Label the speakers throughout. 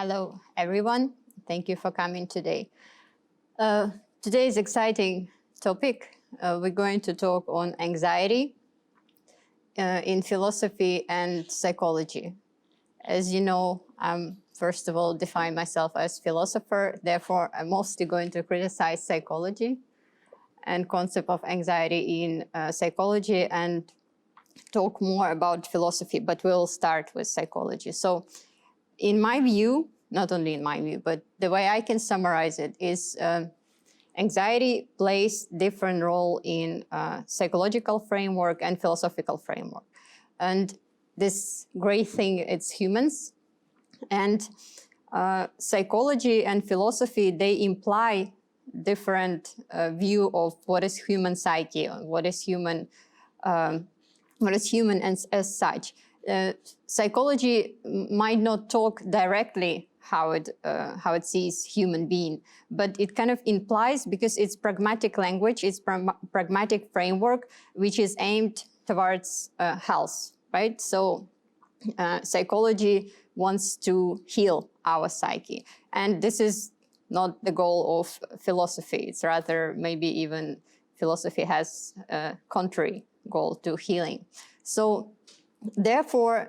Speaker 1: Hello, everyone. Thank you for coming today. Today's exciting topic. We're going to talk on anxiety in philosophy and psychology. As you know, I'm first of all define myself as philosopher. Therefore, I'm mostly going to criticize psychology and concept of anxiety in psychology and talk more about philosophy, but we'll start with psychology. So in my view, not only in my view, but the way I can summarize it is anxiety plays different role in psychological framework and philosophical framework. And this great thing, it's humans. And psychology and philosophy, they imply different view of what is human psyche, what is human as such. Psychology might not talk directly how it sees human being, but it kind of implies, because it's pragmatic language, it's pragmatic framework, which is aimed towards health, right? So psychology wants to heal our psyche, and this is not the goal of philosophy. It's rather maybe even philosophy has a contrary goal to healing. So therefore,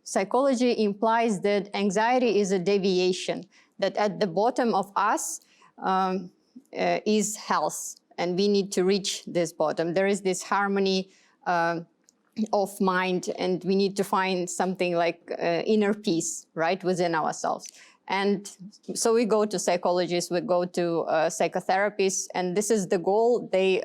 Speaker 1: psychology implies that anxiety is a deviation, that at the bottom of us is health, and we need to reach this bottom. There is this harmony of mind, and we need to find something like inner peace, within ourselves. And so we go to psychologists, we go to psychotherapists, and this is the goal they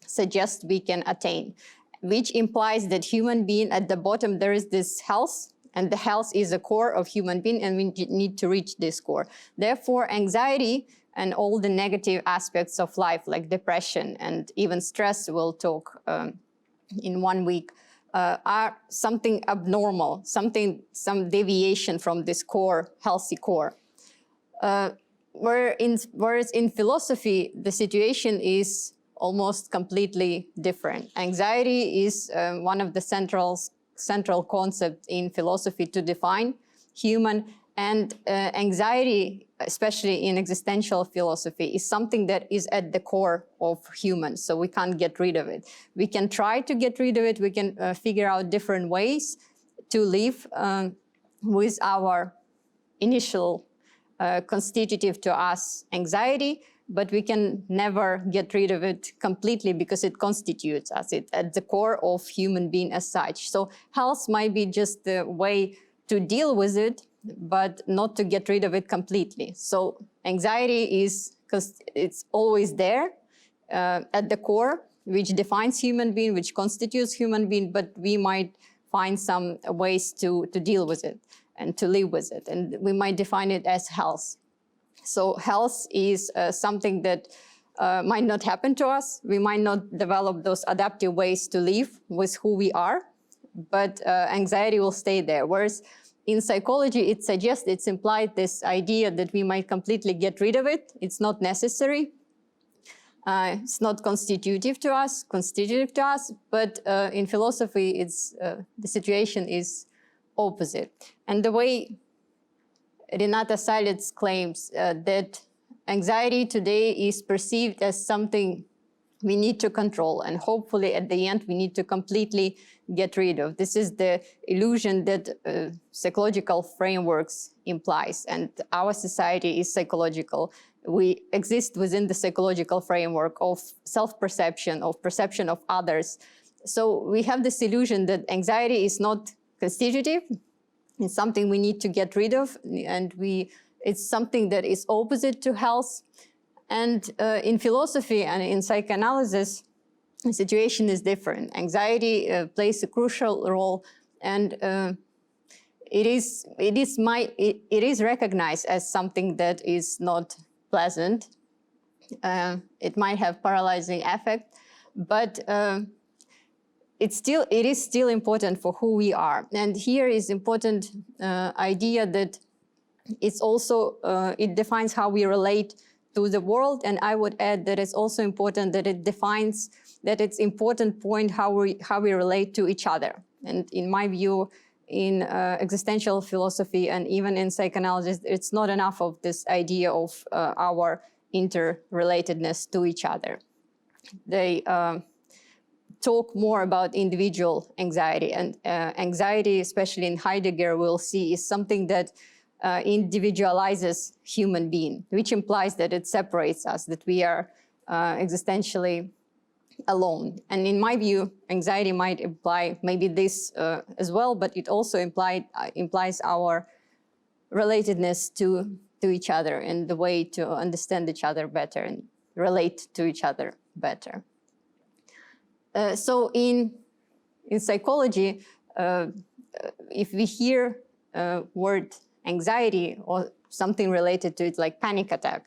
Speaker 1: suggest we can attain, which implies that human being at the bottom, there is this health, and the health is a core of human being, and we need to reach this core. Therefore, anxiety and all the negative aspects of life, like depression and even stress, we'll talk in 1 week, are something abnormal, some deviation from this core, healthy core. Whereas in philosophy, the situation is almost completely different. Anxiety is one of the central concepts in philosophy to define human, and anxiety, especially in existential philosophy, is something that is at the core of humans, so we can't get rid of it. We can try to get rid of it, we can figure out different ways to live with our initial constitutive to us anxiety, but we can never get rid of it completely because it constitutes us, it at the core of human being as such. So health might be just the way to deal with it, but not to get rid of it completely. So anxiety is, because it's always there at the core, which defines human being, which constitutes human being, but we might find some ways to deal with it and to live with it. And we might define it as health. So health is something that might not happen to us. We might not develop those adaptive ways to live with who we are, but anxiety will stay there. Whereas in psychology, it suggests, it's implied this idea that we might completely get rid of it. It's not necessary. It's not constitutive to us, but in philosophy, it's the situation is opposite. And the way Renata Salets claims that anxiety today is perceived as something we need to control, and hopefully at the end we need to completely get rid of. This is the illusion that psychological frameworks implies, and our society is psychological. We exist within the psychological framework of self-perception, of perception of others. So we have this illusion that anxiety is not constitutive. It's something we need to get rid of, and it's something that is opposite to health. And in philosophy and in psychoanalysis, the situation is different. Anxiety plays a crucial role, and it is recognized as something that is not pleasant. It might have paralyzing effect, but it is still important for who we are. And here is important idea that it's also, it defines how we relate to the world. And I would add that it's also important that it defines, that it's important point how we relate to each other. And in my view, in existential philosophy and even in psychoanalysis, it's not enough of this idea of our interrelatedness to each other. They talk more about individual anxiety, and anxiety, especially in Heidegger, we'll see, is something that individualizes human being, which implies that it separates us, that we are existentially alone. And in my view, anxiety might imply maybe this as well, but it also implies our relatedness to each other and the way to understand each other better and relate to each other better. So in psychology, if we hear word anxiety or something related to it like panic attack,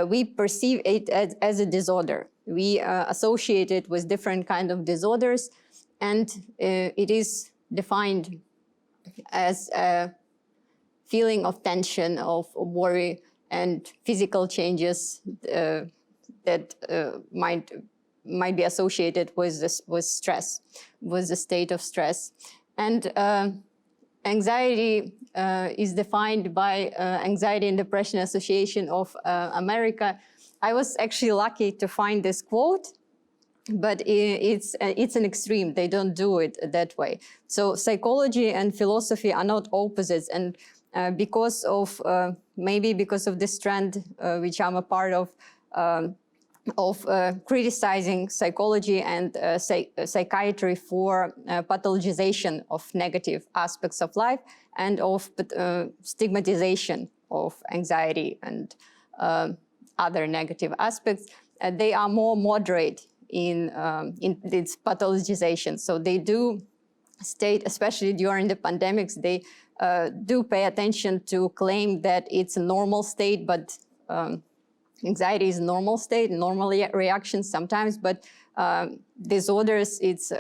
Speaker 1: we perceive it as a disorder. We associate it with different kinds of disorders, and it is defined as a feeling of tension, of worry, and physical changes that might be associated with stress, with the state of stress. And anxiety is defined by Anxiety and Depression Association of America. I was actually lucky to find this quote, but it's an extreme. They don't do it that way. So psychology and philosophy are not opposites, and maybe because of this trend, which I'm a part of criticizing psychology and psychiatry for pathologization of negative aspects of life and of stigmatization of anxiety and other negative aspects. They are more moderate in its pathologization. So they do state, especially during the pandemics, they do pay attention to claim that it's a normal state, but anxiety is a normal state, normal reaction sometimes, but disorders, it's,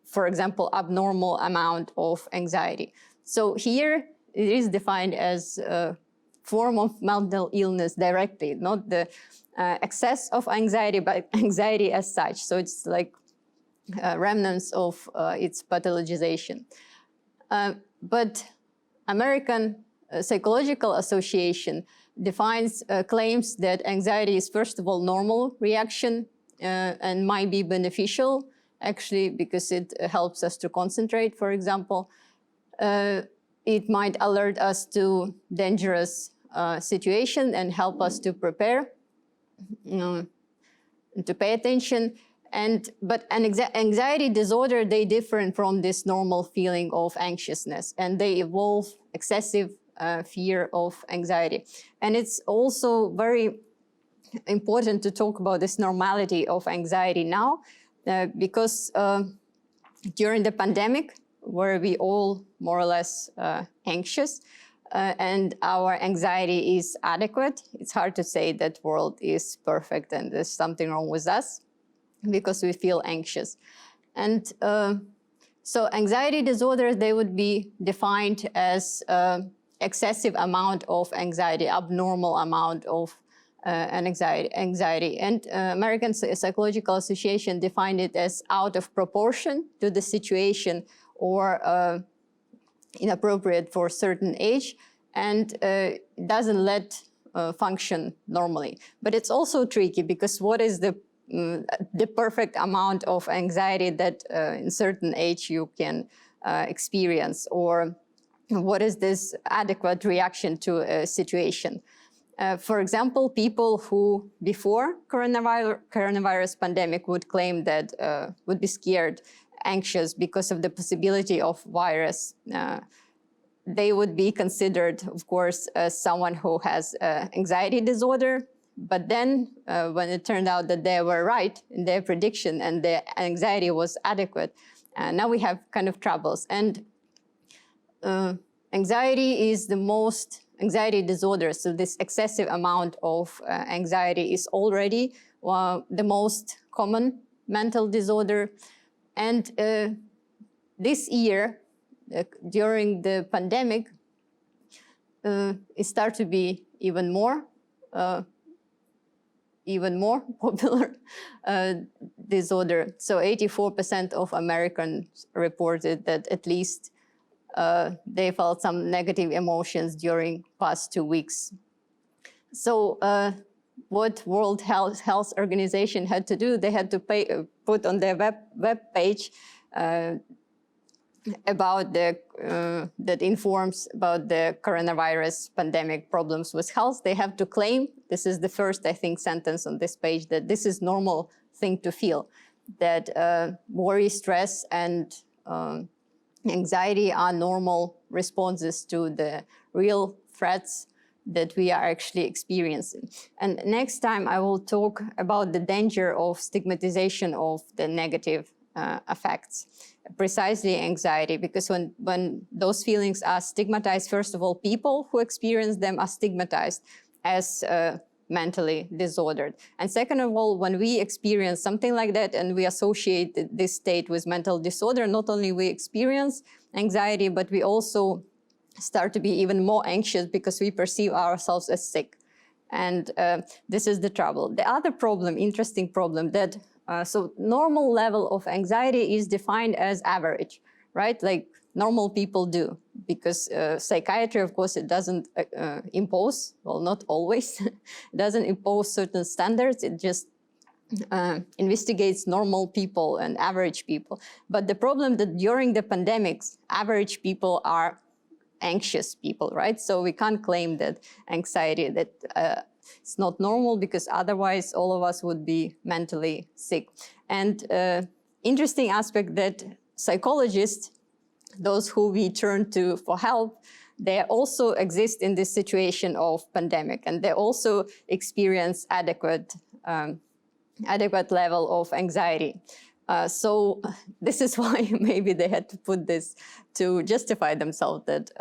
Speaker 1: for example, abnormal amount of anxiety. So here it is defined as a form of mental illness directly, not the excess of anxiety, but anxiety as such. So it's like remnants of its pathologization. But American Psychological Association defines, claims that anxiety is first of all normal reaction and might be beneficial, actually, because it helps us to concentrate, for example. It might alert us to dangerous situation and help us to prepare, to pay attention. But an anxiety disorder, they differ from this normal feeling of anxiousness, and they evolve excessive fear of anxiety. And it's also very important to talk about this normality of anxiety now, because during the pandemic, where we all more or less anxious, and our anxiety is adequate, it's hard to say that world is perfect and there's something wrong with us, because we feel anxious. And so anxiety disorders, they would be defined as excessive amount of anxiety, abnormal amount of anxiety. And American Psychological Association defined it as out of proportion to the situation or inappropriate for a certain age, and doesn't let function normally. But it's also tricky, because what is the perfect amount of anxiety that in certain age you can experience, or what is this adequate reaction to a situation? For example, people who before coronavirus pandemic would claim that would be scared, anxious because of the possibility of virus, they would be considered, of course, as someone who has anxiety disorder. But then when it turned out that they were right in their prediction and their anxiety was adequate, now we have kind of troubles. And anxiety is the most, anxiety disorder, so this excessive amount of anxiety is already the most common mental disorder. And this year, during the pandemic, it started to be even more popular disorder. So 84% of Americans reported that at least they felt some negative emotions during past 2 weeks. So what World Health Organization had to do, they had to put on their web page about that informs about the coronavirus pandemic problems with health. They have to claim, this is the first, I think, sentence on this page, that this is normal thing to feel, that worry, stress, and anxiety are normal responses to the real threats that we are actually experiencing. And next time I will talk about the danger of stigmatization of the negative effects, precisely anxiety, because when those feelings are stigmatized, first of all, people who experience them are stigmatized as mentally disordered. And second of all, when we experience something like that and we associate this state with mental disorder, not only we experience anxiety, but we also start to be even more anxious because we perceive ourselves as sick. And this is the trouble. The other problem, interesting problem, that so normal level of anxiety is defined as average, right? Like normal people do, because psychiatry, of course, it doesn't impose, well, not always, it doesn't impose certain standards. It just investigates normal people and average people. But the problem that during the pandemics, average people are anxious people, right? So we can't claim that anxiety, that it's not normal, because otherwise all of us would be mentally sick. And interesting aspect that psychologists, those who we turn to for help, they also exist in this situation of pandemic, and they also experience adequate level of anxiety. So this is why maybe they had to put this to justify themselves, that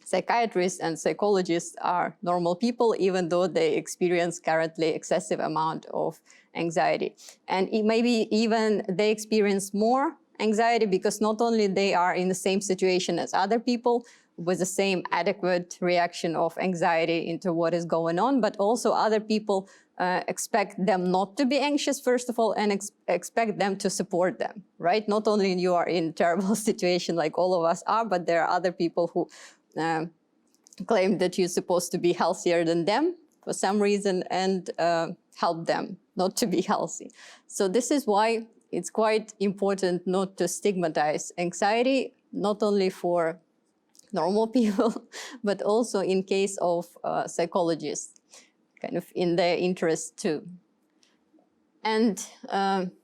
Speaker 1: psychiatrists and psychologists are normal people, even though they experience currently excessive amount of anxiety. And maybe even they experience more anxiety because not only they are in the same situation as other people with the same adequate reaction of anxiety into what is going on, but also other people expect them not to be anxious, first of all, and expect them to support them, right? Not only you are in terrible situation like all of us are, but there are other people who claim that you're supposed to be healthier than them for some reason and help them not to be healthy. So this is why it's quite important not to stigmatize anxiety, not only for normal people, but also in case of psychologists, kind of in their interest too. And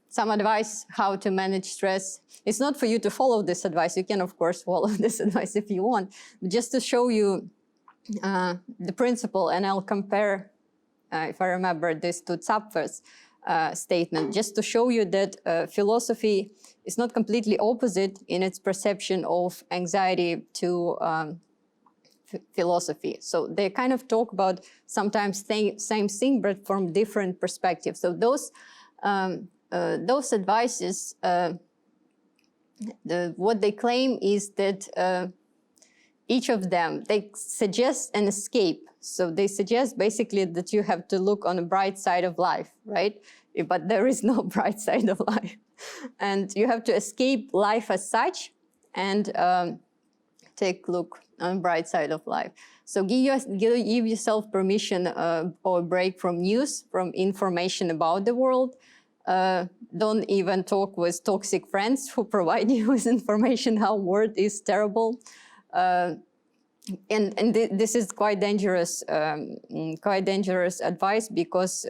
Speaker 1: some advice how to manage stress. It's not for you to follow this advice. You can, of course, follow this advice if you want, but just to show you the principle, and I'll compare, if I remember this, to Zapfer's statement, just to show you that philosophy is not completely opposite in its perception of anxiety to philosophy. So they kind of talk about sometimes same thing, but from different perspectives. So those advices, what they claim is that each of them, they suggest an escape. So they suggest basically that you have to look on the bright side of life, right? But there is no bright side of life. And you have to escape life as such and take a look on the bright side of life. So give yourself permission or break from news, from information about the world. Don't even talk with toxic friends who provide you with information how world is terrible. And this is quite dangerous advice, because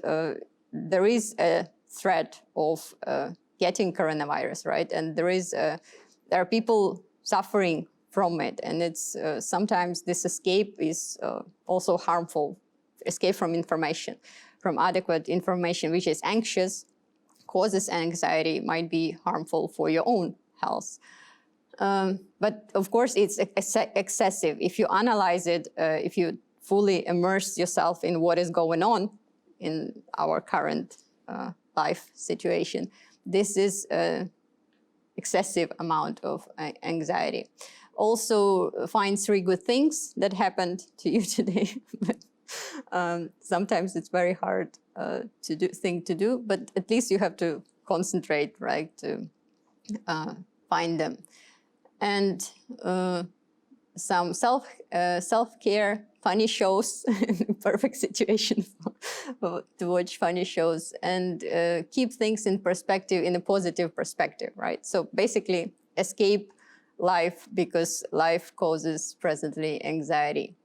Speaker 1: there is a threat of getting coronavirus, right? And there are people suffering from it, and it's sometimes this escape is also harmful. Escape from information, from adequate information, which is anxious, causes anxiety, might be harmful for your own health. But of course, it's excessive. If you analyze it, if you fully immerse yourself in what is going on in our current life situation, this is an excessive amount of anxiety. Also, find 3 good things that happened to you today. Sometimes it's very hard to do, but at least you have to concentrate, right, to find them. and some self-care funny shows, perfect situation to watch funny shows and keep things in perspective, in a positive perspective, right? So basically escape life because life causes presently anxiety.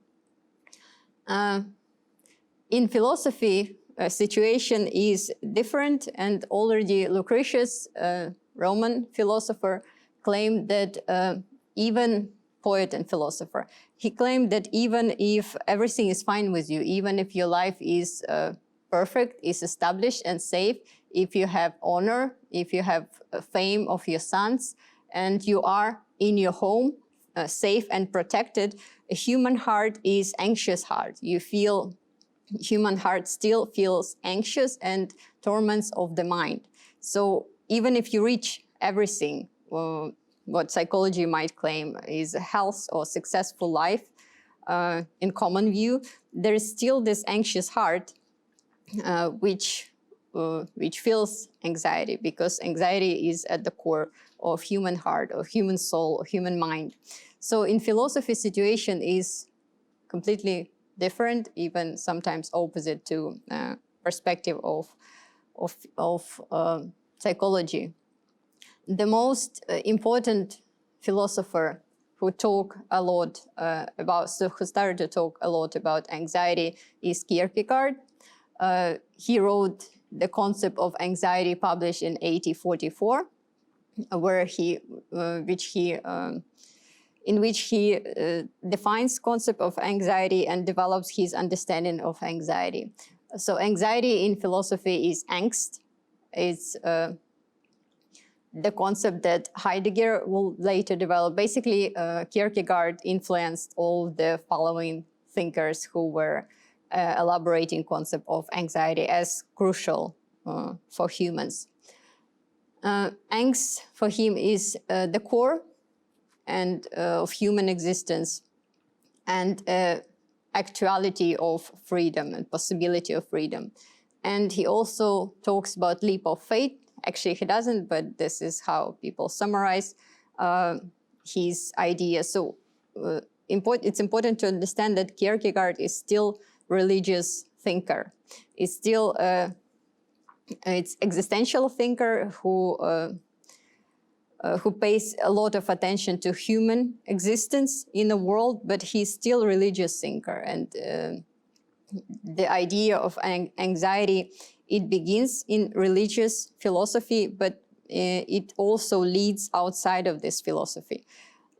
Speaker 1: In philosophy, a situation is different, and already Lucretius, a Roman philosopher, claimed that even poet and philosopher, he claimed that even if everything is fine with you, even if your life is perfect, is established and safe, if you have honor, if you have fame of your sons, and you are in your home, safe and protected, a human heart is anxious heart. You feel, human heart still feels anxious and torments of the mind. So even if you reach everything, what psychology might claim is a health or successful life in common view, there is still this anxious heart which feels anxiety, because anxiety is at the core of human heart, of human soul, of human mind. So in philosophy, situation is completely different, even sometimes opposite to perspective of psychology. The most important philosopher who talk a lot who started to talk a lot about anxiety is Kierkegaard. He wrote the concept of anxiety, published in 1844, in which he defines concept of anxiety and develops his understanding of anxiety. So anxiety in philosophy is Angst. It's the concept that Heidegger will later develop. Basically, Kierkegaard influenced all the following thinkers who were elaborating concept of anxiety as crucial for humans. Angst for him is the core and of human existence, and actuality of freedom and possibility of freedom. And he also talks about leap of faith. Actually, he doesn't, but this is how people summarize his idea. So it's important to understand that Kierkegaard is still religious thinker. It's still it's existential thinker who pays a lot of attention to human existence in the world, but he's still religious thinker. And the idea of anxiety, it begins in religious philosophy, but it also leads outside of this philosophy.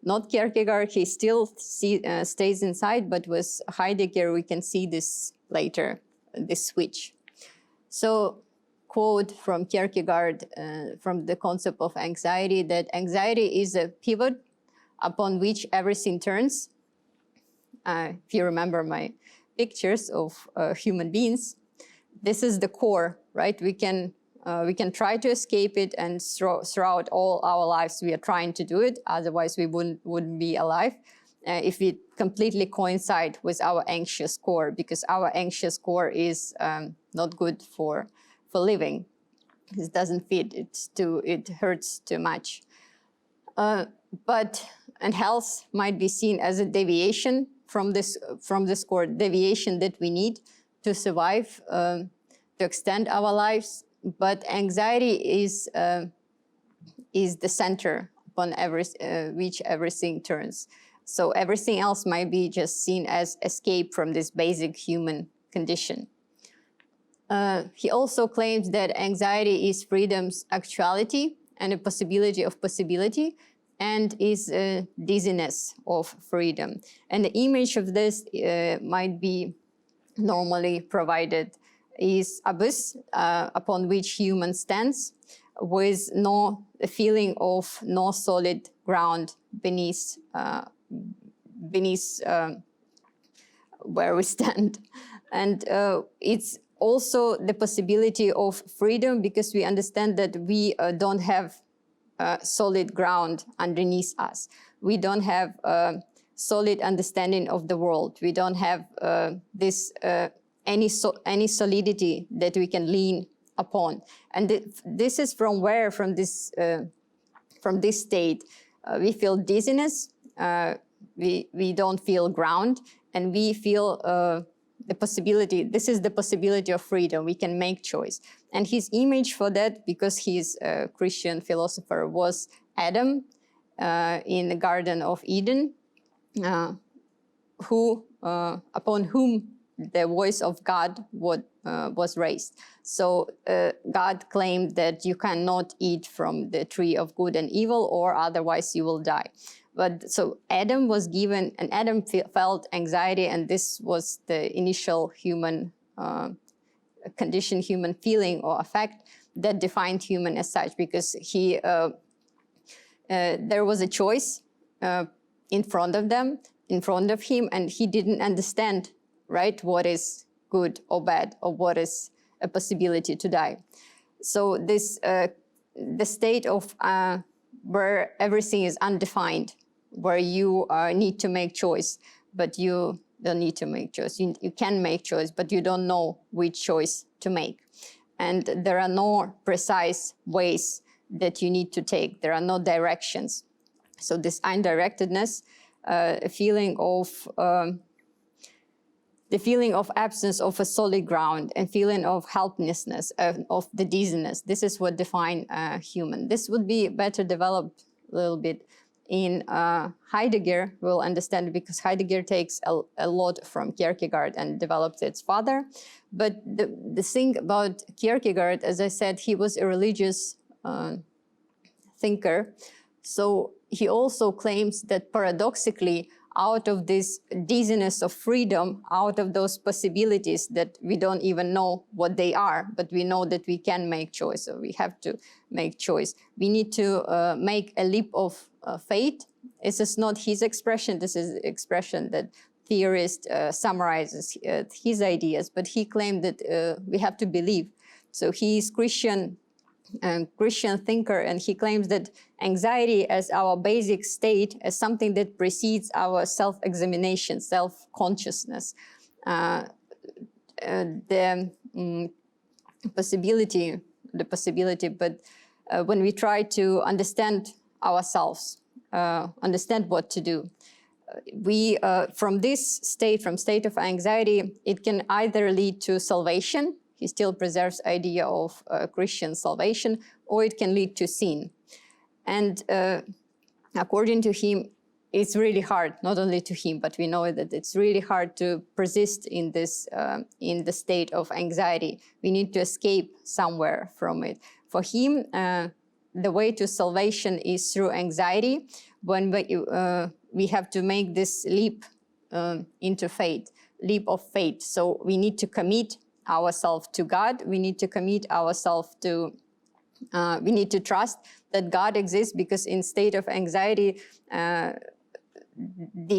Speaker 1: Not Kierkegaard, he still stays inside, but with Heidegger, we can see this later, this switch. So, quote from Kierkegaard from the concept of anxiety, that anxiety is a pivot upon which everything turns. If you remember my pictures of human beings, this is the core, right? We can try to escape it, and throughout all our lives we are trying to do it. Otherwise, we wouldn't be alive if it completely coincide with our anxious core, because our anxious core is not good for living. It doesn't fit. It hurts too much. And health might be seen as a deviation from this core, deviation that we need to survive, to extend our lives. But anxiety is the center upon which everything turns. So everything else might be just seen as escape from this basic human condition. He also claims that anxiety is freedom's actuality and a possibility of possibility, and is a dizziness of freedom. And the image of this might be normally provided is abyss upon which human stands, with no feeling of no solid ground beneath where we stand. And it's also the possibility of freedom, because we understand that we don't have solid ground underneath us. We don't have a solid understanding of the world. We don't have any solidity that we can lean upon. And this is from where, from this state, we feel dizziness, we don't feel ground, and we feel the possibility, this is the possibility of freedom, we can make choice. And his image for that, because he's a Christian philosopher, was Adam in the Garden of Eden, upon whom the voice of God was raised. So God claimed that you cannot eat from the tree of good and evil, or otherwise you will die. But so Adam was given, and Adam felt anxiety, and this was the initial human condition, human feeling or affect that defined human as such, because there was a choice in front of him, and he didn't understand, right, what is good or bad, or what is a possibility to die. So this, the state of where everything is undefined, where you need to make choice, but you don't need to make choice. You can make choice, but you don't know which choice to make. And there are no precise ways that you need to take. There are no directions. So this undirectedness, a feeling of the feeling of absence of a solid ground, and feeling of helplessness, of the dizziness. This is what defines human. This would be better developed a little bit in Heidegger. We'll understand it, because Heidegger takes a lot from Kierkegaard and develops its further. But the thing about Kierkegaard, as I said, he was a religious thinker. So he also claims that paradoxically, out of this dizziness of freedom, out of those possibilities that we don't even know what they are, but we know that we can make choice, so we have to make choice. We need to make a leap of faith. This is not his expression, this is the expression that theorist summarizes his ideas, but he claimed that we have to believe. So he is Christian thinker, and he claims that anxiety as our basic state, as something that precedes our self-examination, self-consciousness, the possibility, but when we try to understand ourselves, understand what to do, we, from this state, from state of anxiety, it can either lead to salvation. He still preserves idea of Christian salvation, or it can lead to sin. And according to him, it's really hard, not only to him, but we know that it's really hard to persist in this, in the state of anxiety. We need to escape somewhere from it. For him, the way to salvation is through anxiety, when we have to make this leap into faith, leap of faith. So we need to commit ourselves to God. We need to commit ourselves to, we need to trust that God exists, because in state of anxiety, the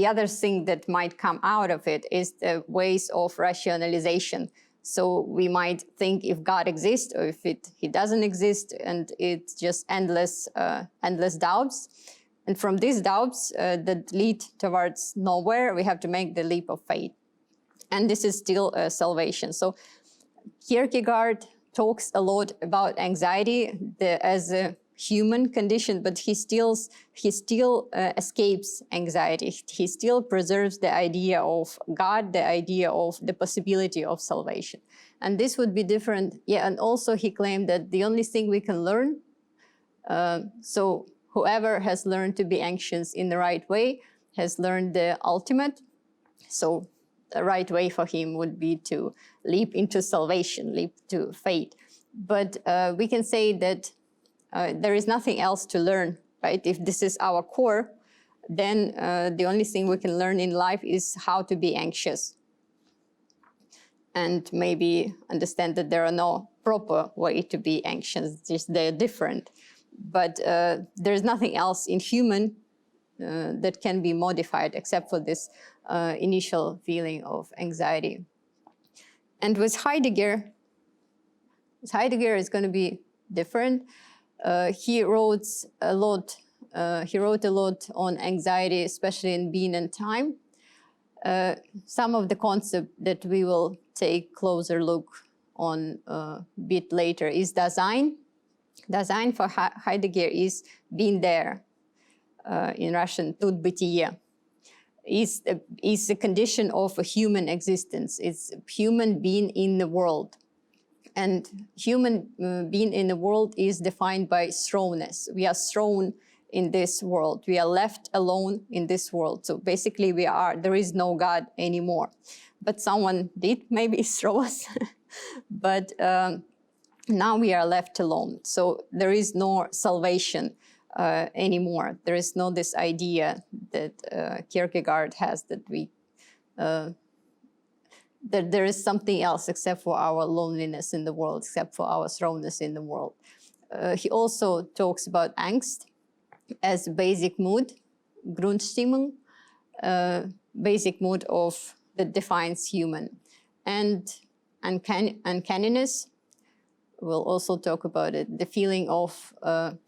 Speaker 1: other thing that might come out of it is the ways of rationalization. So we might think if God exists, or if he doesn't exist, and it's just endless doubts. And from these doubts that lead towards nowhere, we have to make the leap of faith. And this is still salvation. So Kierkegaard talks a lot about anxiety as a human condition, but he still escapes anxiety. He still preserves the idea of God, the idea of the possibility of salvation. And this would be different. Yeah, and also he claimed that the only thing we can learn, so whoever has learned to be anxious in the right way has learned the ultimate. So the right way for him would be to leap into salvation, leap to faith. But we can say that there is nothing else to learn, right? If this is our core, then the only thing we can learn in life is how to be anxious. And maybe understand that there are no proper way to be anxious, just they're different. But there's nothing else in human that can be modified except for this initial feeling of anxiety. And with Heidegger is going to be different. He wrote a lot on anxiety, especially in Being and Time. Some of the concepts that we will take closer look on a bit later is Dasein. Dasein for Heidegger is being there. in Russian, тут бытие, is a condition of a human existence. It's human being in the world. And human being in the world is defined by thrownness. We are thrown in this world. We are left alone in this world. So basically there is no God anymore. But someone did maybe throw us. But now we are left alone. So there is no salvation anymore. There is no this idea that Kierkegaard has that that there is something else except for our loneliness in the world, except for our thrownness in the world. He also talks about angst as basic mood, Grundstimmung, basic mood that defines human. And uncanniness, we'll also talk about it, the feeling of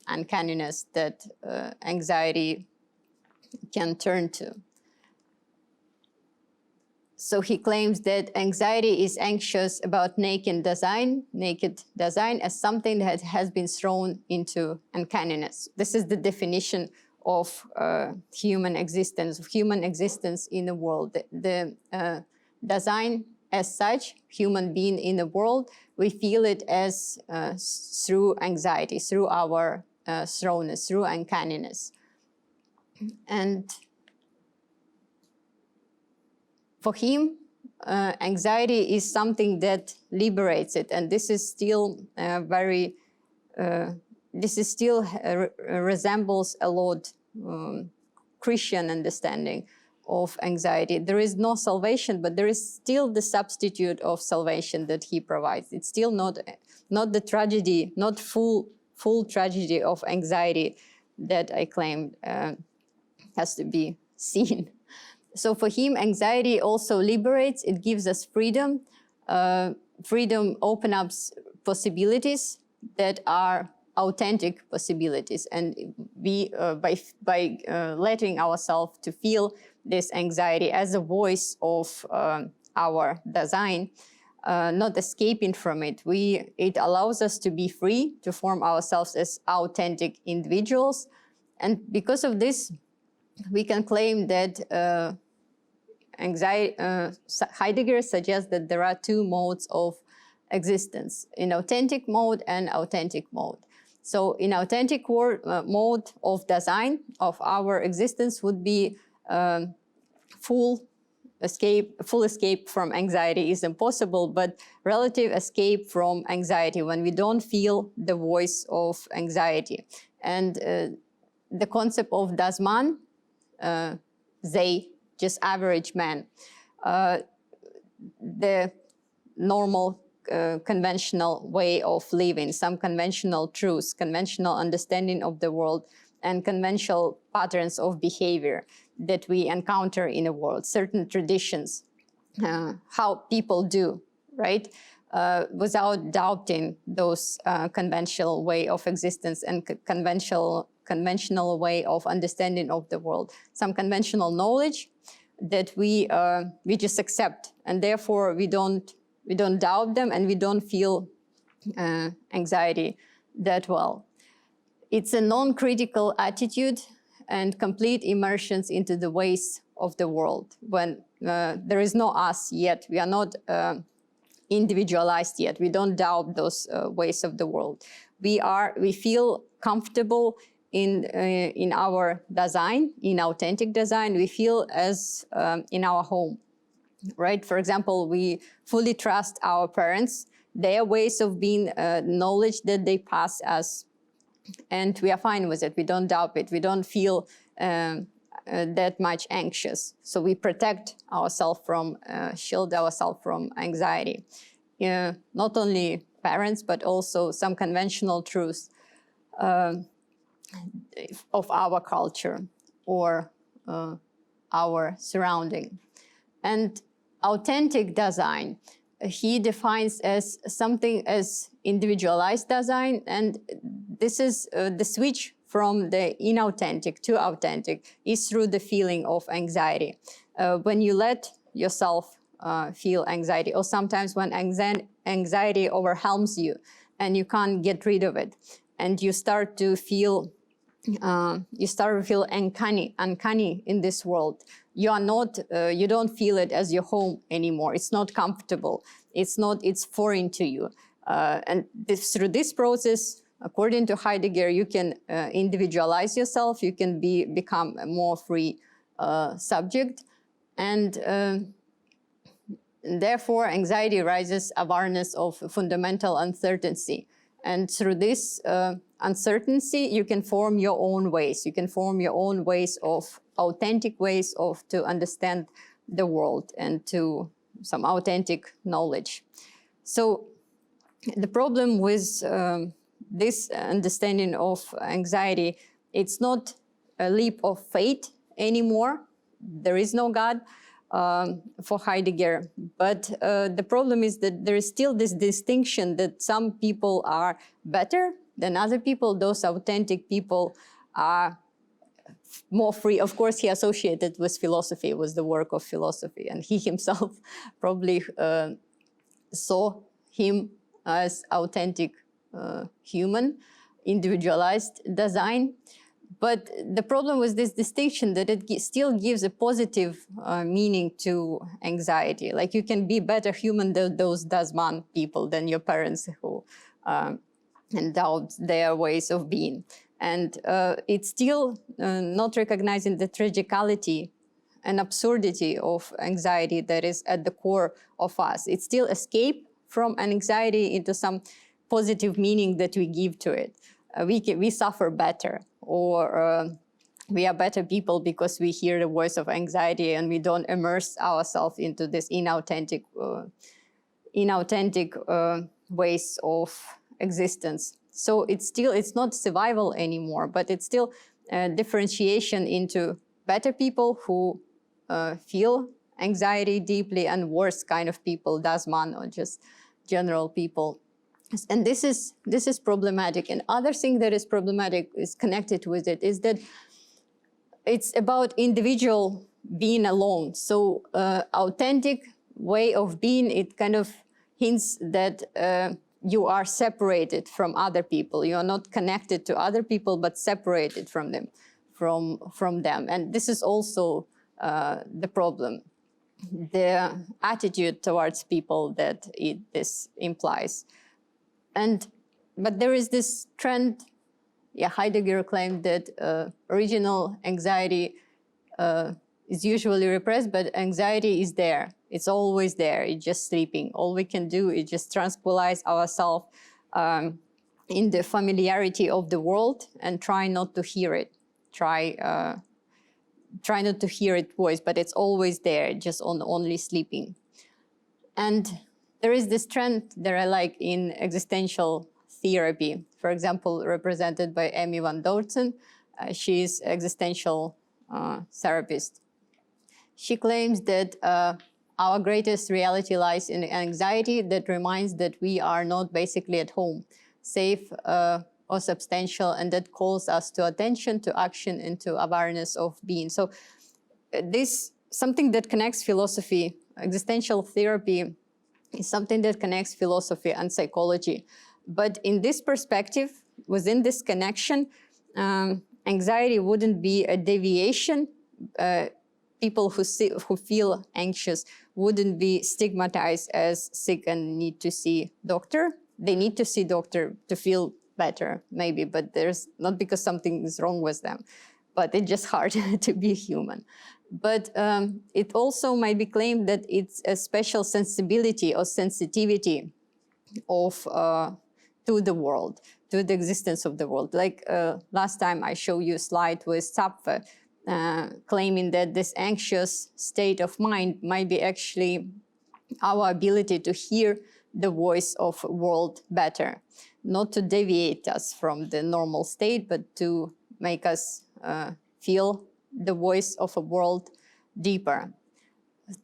Speaker 1: uncanniness that anxiety can turn to. So he claims that anxiety is anxious about naked design as something that has been thrown into uncanniness. This is the definition of human existence in the world. The design as such, human being in the world, we feel it as through anxiety, through our thrownness, through uncanniness. And for him, anxiety is something that liberates it, and this is still resembles a lot Christian understanding of anxiety. There is no salvation, but there is still the substitute of salvation that he provides. It's still not the tragedy, not full tragedy of anxiety that I claimed has to be seen. So for him, anxiety also liberates. It gives us freedom. Freedom opens up possibilities that are authentic possibilities, and we by letting ourselves to feel this anxiety as a voice of our design, not escaping from it. It allows us to be free, to form ourselves as authentic individuals, and because of this, we can claim that Heidegger suggests that there are two modes of existence: inauthentic mode and authentic mode. So inauthentic mode of design of our existence would be full escape from anxiety is impossible, but relative escape from anxiety when we don't feel the voice of anxiety. And the concept of das Man, they, just average man, the normal conventional way of living, some conventional truths, conventional understanding of the world, and conventional patterns of behavior that we encounter in the world, certain traditions, how people do, right? Without doubting those conventional way of existence and conventional way of understanding of the world, some conventional knowledge that we just accept, and therefore we don't doubt them, and we don't feel anxiety that well. It's a non-critical attitude and complete immersion into the ways of the world. When there is no us yet, we are not individualized yet. We don't doubt those ways of the world. We feel comfortable in our design, in authentic design. We feel as in our home. Right? For example, we fully trust our parents, their ways of being, knowledge that they pass us, and we are fine with it. We don't doubt it. We don't feel that much anxious. So we protect ourselves from, shield ourselves from anxiety. Not only parents, but also some conventional truths of our culture or our surrounding. And authentic design, he defines as something as individualized design, and this is the switch from the inauthentic to authentic is through the feeling of anxiety. When you let yourself feel anxiety, or sometimes when anxiety overwhelms you and you can't get rid of it, and you start to feel you start to feel uncanny in this world. You are not, you don't feel it as your home anymore. It's not comfortable. It's foreign to you. And through this process, according to Heidegger, you can individualize yourself. You can become a more free subject. And therefore, anxiety rises awareness of fundamental uncertainty. And through this uncertainty, you can form your own ways. You can form your own ways of authentic ways of to understand the world and to some authentic knowledge. So the problem with this understanding of anxiety, it's not a leap of faith anymore. There is no God for Heidegger. But the problem is that there is still this distinction that some people are better than other people. Those authentic people are more free. Of course, he associated with philosophy, it was the work of philosophy. And he himself probably saw him as authentic human, individualized design. But the problem with this distinction that it still gives a positive meaning to anxiety. Like you can be better human than those Dasman people, than your parents who endowed their ways of being. And it's still not recognizing the tragicality and absurdity of anxiety that is at the core of us. It's still escape from an anxiety into some positive meaning that we give to it. We suffer better, or we are better people because we hear the voice of anxiety and we don't immerse ourselves into this inauthentic ways of existence. So it's not survival anymore, but it's still a differentiation into better people who feel anxiety deeply and worse kind of people, Dasman, or just general people. And this is problematic. And other thing that is problematic is connected with it is that it's about individual being alone. So authentic way of being, it kind of hints that you are separated from other people. You are not connected to other people, but separated from them, from them. And this is also the problem, the attitude towards people that this implies. But there is this trend, Heidegger claimed that original anxiety is usually repressed, but anxiety is there. It's always there, it's just sleeping. All we can do is just tranquilize ourselves in the familiarity of the world and try not to hear it. Try not to hear its voice, but it's always there, just only sleeping. And there is this trend that I like in existential therapy, for example, represented by Amy van Dortzen. She is existential therapist. She claims that our greatest reality lies in anxiety that reminds that we are not basically at home, safe or substantial, and that calls us to attention, to action, and to awareness of being. So this something that connects philosophy, existential therapy, is something that connects philosophy and psychology. But in this perspective, within this connection, anxiety wouldn't be a deviation. People who feel anxious wouldn't be stigmatized as sick and need to see doctor. They need to see doctor to feel better, maybe, but there's not because something is wrong with them, but it's just hard to be human. But it also might be claimed that it's a special sensibility or sensitivity of to the world, to the existence of the world. Like last time I showed you a slide with Zapfe, claiming that this anxious state of mind might be actually our ability to hear the voice of world better, not to deviate us from the normal state, but to make us feel the voice of a world deeper,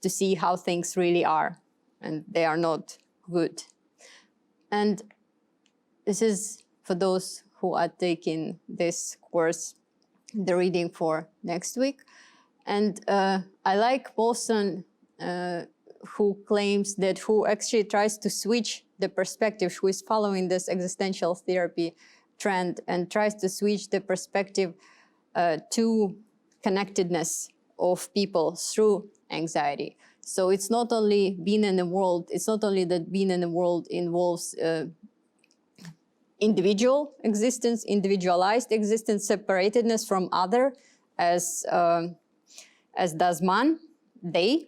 Speaker 1: to see how things really are, and they are not good. And this is for those who are taking this course, the reading for next week. And I like Paulson, who claims that, who actually tries to switch the perspective, who is following this existential therapy trend and tries to switch the perspective to connectedness of people through anxiety. So it's not only being in the world, it's not only that being in the world involves individual existence, individualized existence, separatedness from other, as does man, they,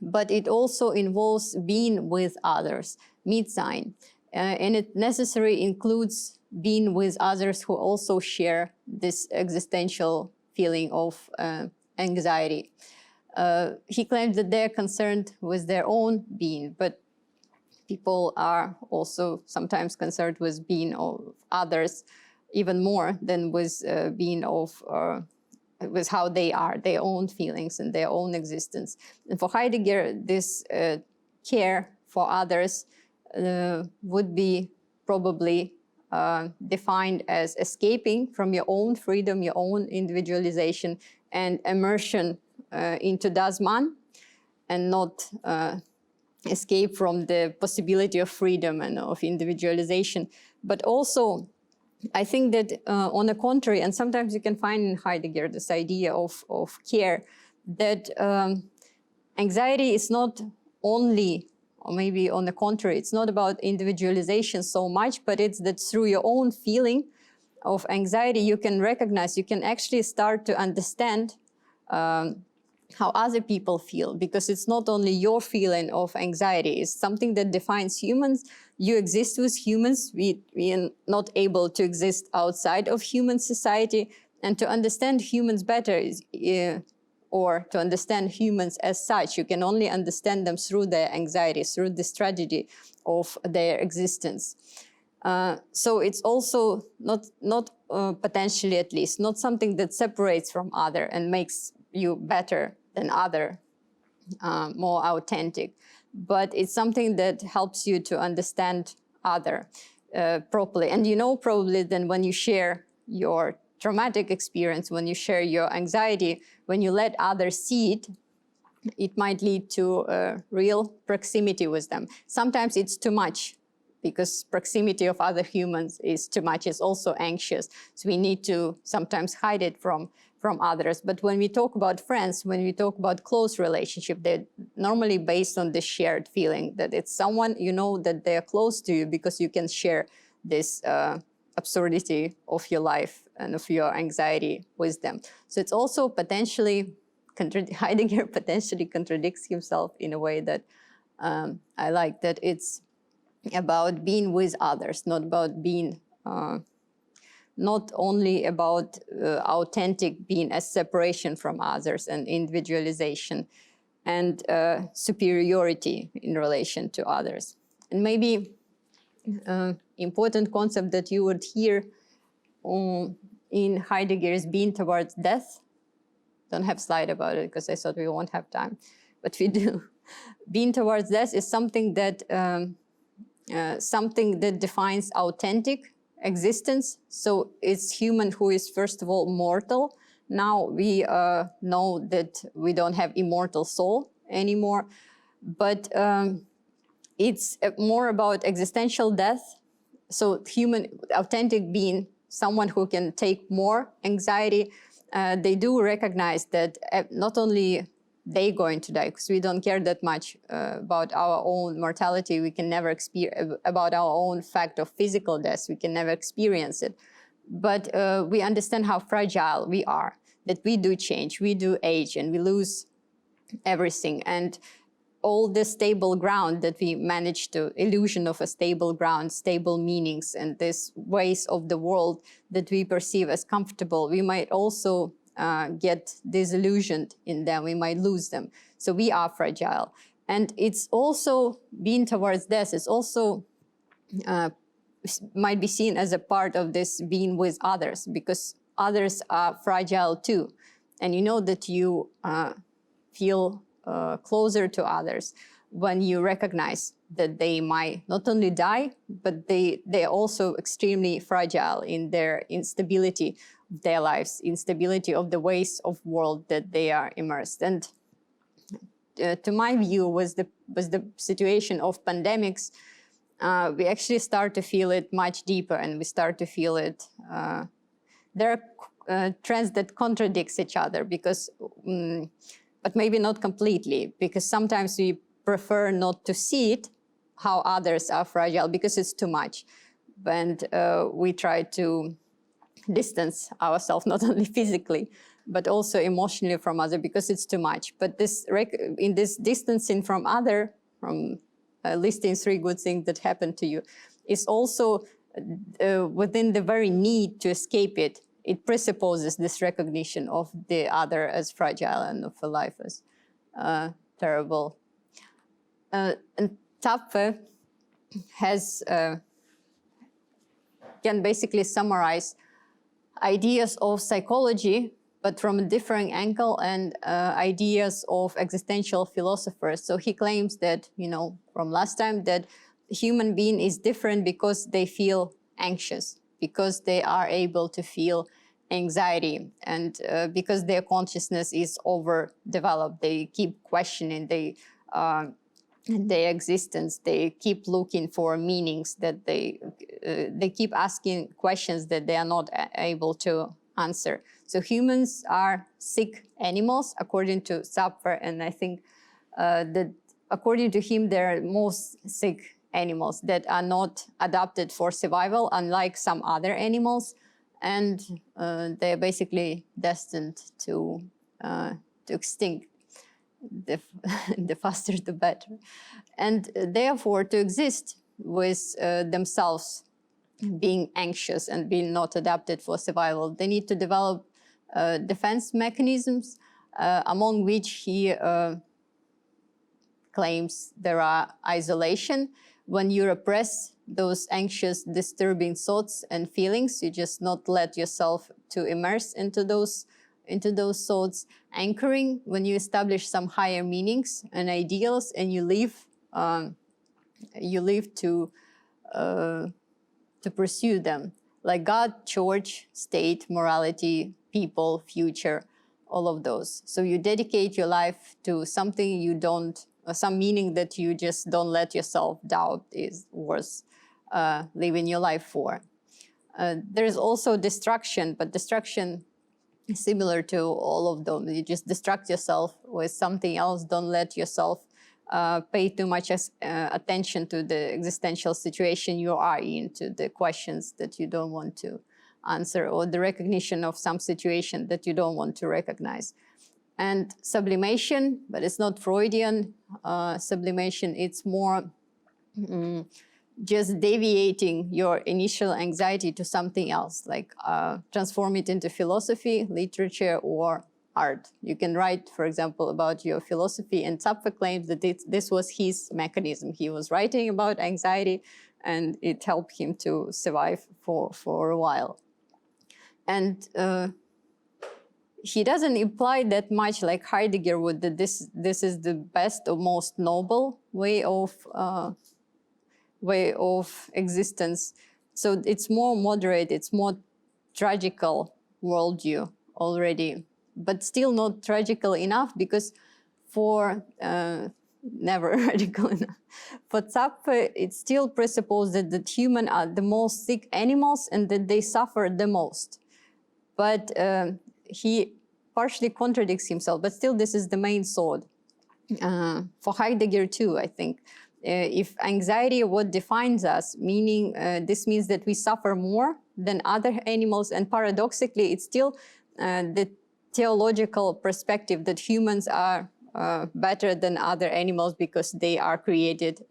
Speaker 1: but it also involves being with others, Mitsein, and it necessarily includes being with others who also share this existential feeling of anxiety. He claims that they're concerned with their own being, but people are also sometimes concerned with being of others even more than with being of with how they are, their own feelings and their own existence. And for Heidegger, this care for others would be probably defined as escaping from your own freedom, your own individualization, and immersion into das Man, and not escape from the possibility of freedom and of individualization. But also, I think that on the contrary, and sometimes you can find in Heidegger this idea of care, that anxiety is not only, or maybe on the contrary, it's not about individualization so much, but it's that through your own feeling of anxiety, you can recognize, you can actually start to understand how other people feel, because it's not only your feeling of anxiety, it's something that defines humans. You exist with humans. We are not able to exist outside of human society. And to understand humans better is, or to understand humans as such, you can only understand them through their anxiety, through this tragedy of their existence. So it's also not potentially, at least, not something that separates from other and makes you better than other, more authentic, but it's something that helps you to understand other properly. And you know probably then when you share your traumatic experience, when you share your anxiety, when you let others see it, it might lead to real proximity with them. Sometimes it's too much, because proximity of other humans is too much, it's also anxious. So we need to sometimes hide it from others. But when we talk about friends, when we talk about close relationship, they're normally based on this shared feeling that it's someone, you know, that they're close to you because you can share this absurdity of your life and of your anxiety with them. So it's also potentially, Heidegger potentially contradicts himself in a way that I like, that it's about being with others, not about being not only about authentic being as separation from others and individualization and superiority in relation to others. And maybe important concept that you would hear in Heidegger is being towards death. Don't have slide about it because I thought we won't have time, but we do. Being towards death is something that defines authentic existence. So it's human who is first of all mortal. Now we know that we don't have immortal soul anymore, but it's more about existential death. So human, authentic being, someone who can take more anxiety, they do recognize that not only they going to die, because we don't care that much about our own mortality. We can never experience about our own fact of physical death. We can never experience it. But we understand how fragile we are, that we do change, we do age, and we lose everything. And all the stable ground that we manage to, illusion of a stable ground, stable meanings, and these ways of the world that we perceive as comfortable, we might also get disillusioned in them, we might lose them. So we are fragile. And it's also being towards death, it's also might be seen as a part of this being with others, because others are fragile too. And you know that you feel closer to others when you recognize that they might not only die, but they're also extremely fragile in their instability of their lives, instability of the ways of world that they are immersed. And to my view was the situation of pandemics we actually start to feel it much deeper, and we start to feel it. There are trends that contradict each other, because, but maybe not completely, because sometimes we prefer not to see it, how others are fragile, because it's too much. And we try to distance ourselves, not only physically, but also emotionally from others, because it's too much. But in this distancing from other, from listing 3 good things that happened to you, is also within the very need to escape it. It presupposes this recognition of the other as fragile and of a life as terrible. And Tapfe can basically summarize ideas of psychology, but from a different angle, and ideas of existential philosophers. So he claims that, from last time, that human being is different because they feel anxious, because they are able to feel anxiety, and because their consciousness is overdeveloped. They keep questioning their existence. They keep looking for meanings that they keep asking questions that they are not able to answer. So humans are sick animals, according to Tapfe, and I think that according to him, they're most sick animals that are not adapted for survival, unlike some other animals, and they're basically destined to extinct. The faster the better. And therefore, to exist with themselves being anxious and being not adapted for survival, they need to develop defense mechanisms, among which he claims there are isolation. When you repress those anxious, disturbing thoughts and feelings, you just not let yourself to immerse into those thoughts. Anchoring, when you establish some higher meanings and ideals, and you live to pursue them, like God, church, state, morality, people, future, all of those. So you dedicate your life to something you don't, some meaning that you just don't let yourself doubt is worth living your life for. There is also destruction, but destruction is similar to all of them. You just distract yourself with something else. Don't let yourself pay too much attention to the existential situation you are in, to the questions that you don't want to answer, or the recognition of some situation that you don't want to recognize. And sublimation, but it's not Freudian sublimation, it's more just deviating your initial anxiety to something else, like transform it into philosophy, literature, or art. You can write, for example, about your philosophy, and Tapfe claims that this was his mechanism. He was writing about anxiety, and it helped him to survive for a while. And he doesn't imply that much, like Heidegger would, that this is the best or most noble way of existence. So it's more moderate, it's more tragical worldview already, but still not tragical enough, because for never radical enough. For Tapfe, it still presupposes that humans are the most sick animals and that they suffer the most. But he partially contradicts himself, but still this is the main thought. For Heidegger too, I think. If anxiety what defines us, meaning this means that we suffer more than other animals, and paradoxically it's still the theological perspective that humans are better than other animals because they are created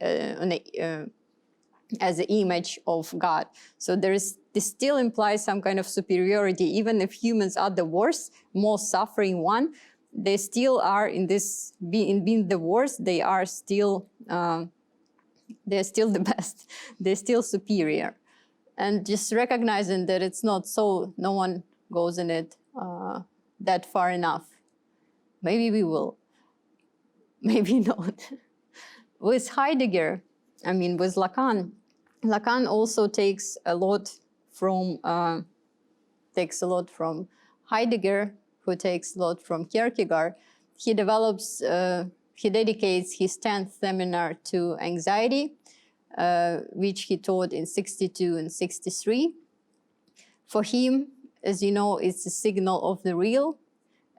Speaker 1: as an image of God. So this still implies some kind of superiority. Even if humans are the worst, most suffering one, they still are in this, in being the worst, they are still, they're still the best. They're still superior. And just recognizing that it's not so, no one goes in it that far enough. Maybe we will, maybe not. With Heidegger, I mean, with Lacan also takes a lot from Heidegger, who takes a lot from Kierkegaard. He dedicates his 10th seminar to anxiety. which he taught in 62 and 63. For him, as you know, it's a signal of the real.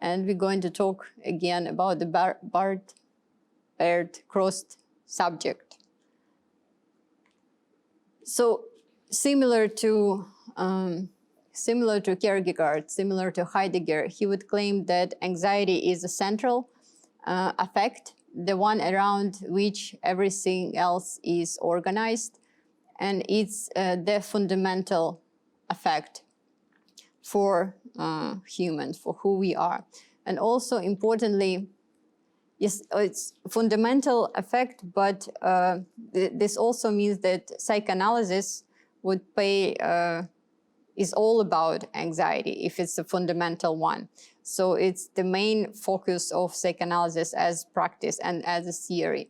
Speaker 1: And we're going to talk again about the Baird-crossed subject. So similar to Kierkegaard, similar to Heidegger, he would claim that anxiety is a central affect, the one around which everything else is organized, and it's the fundamental effect for humans, for who we are. And also importantly, yes, it's fundamental effect, but this also means that psychoanalysis would is all about anxiety if it's a fundamental one. So it's the main focus of psychoanalysis as practice and as a theory.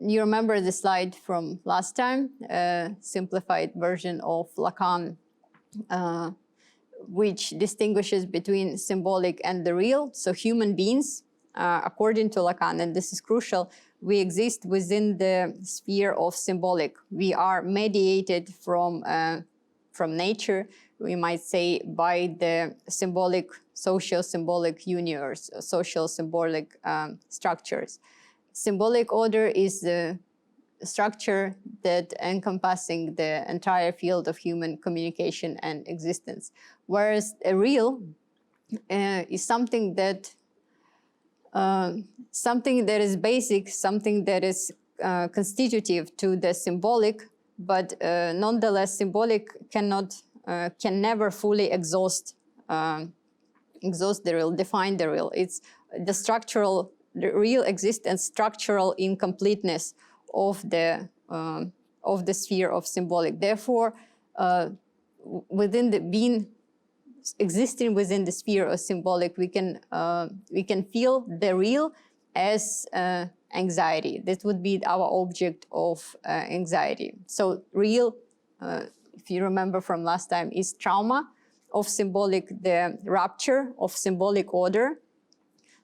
Speaker 1: You remember the slide from last time, simplified version of Lacan, which distinguishes between symbolic and the real. So human beings, according to Lacan, and this is crucial, we exist within the sphere of symbolic. We are mediated from nature, we might say, by the symbolic, social-symbolic universe, social-symbolic structures. Symbolic order is the structure that encompassing the entire field of human communication and existence. Whereas a real is something that is basic, something that is constitutive to the symbolic, but nonetheless symbolic can never fully exhaust the real, define the real. It's the real existence, structural incompleteness of the sphere of symbolic. Therefore, existing within the sphere of symbolic, we can feel the real as anxiety. That would be our object of anxiety. So real, if you remember from last time, is trauma of symbolic, the rupture of symbolic order,